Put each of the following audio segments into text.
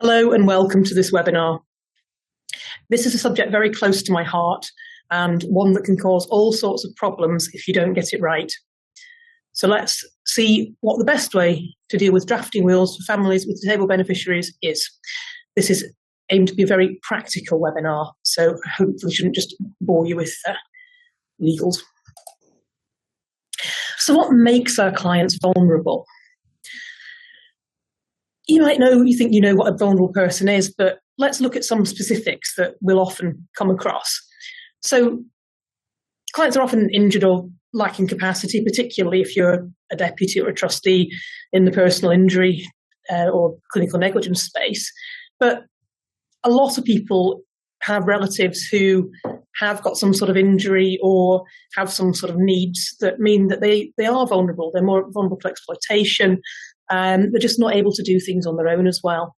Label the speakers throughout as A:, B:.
A: Hello and welcome to this webinar. This is a subject very close to my heart and one that can cause all sorts of problems if you don't get it right. So let's see what the best way to deal with drafting wills for families with disabled beneficiaries is. This is aimed to be a very practical webinar, so hopefully shouldn't just bore you with legals. So what makes our clients vulnerable? You think you know what a vulnerable person is, but let's look at some specifics that we'll often come across. So clients are often injured or lacking capacity, particularly if you're a deputy or a trustee in the personal injury or clinical negligence space. But a lot of people have relatives who have got some sort of injury or have some sort of needs that mean that they are vulnerable. They're more vulnerable to exploitation. They're just not able to do things on their own as well.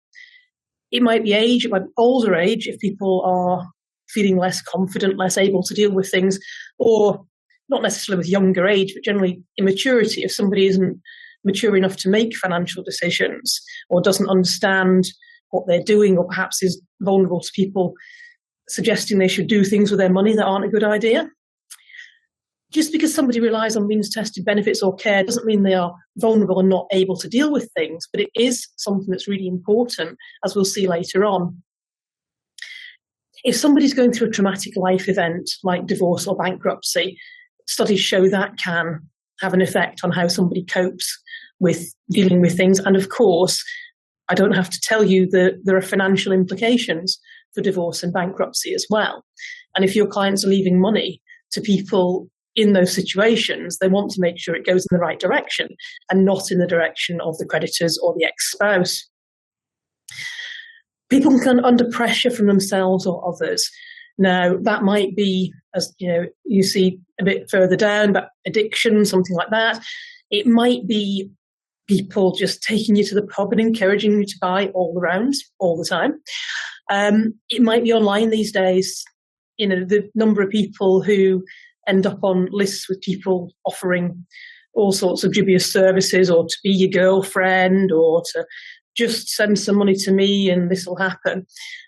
A: It might be age, it might be older age if people are feeling less confident, less able to deal with things, or not necessarily with younger age, but generally immaturity. If somebody isn't mature enough to make financial decisions or doesn't understand what they're doing, or perhaps is vulnerable to people suggesting they should do things with their money that aren't a good idea. Just because somebody relies on means-tested benefits or care doesn't mean they are vulnerable and not able to deal with things, but it is something that's really important, as we'll see later on. If somebody's going through a traumatic life event like divorce or bankruptcy, studies show that can have an effect on how somebody copes with dealing with things. And of course, I don't have to tell you that there are financial implications for divorce and bankruptcy as well. And if your clients are leaving money to people in those situations, they want to make sure it goes in the right direction and not in the direction of the creditors or the ex-spouse. People can come under pressure from themselves or others. Now, that might be, as you see a bit further down, about addiction, something like that. It might be people just taking you to the pub and encouraging you to buy all around, all the time. It might be online these days. The number of people who end up on lists with people offering all sorts of dubious services, or to be your girlfriend, or to just send some money to me and this will happen.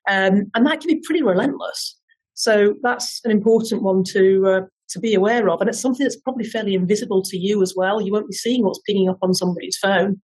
A: And that can be pretty relentless. So that's an important one to be aware of. And it's something that's probably fairly invisible to you as well. You won't be seeing what's pinging up on somebody's phone.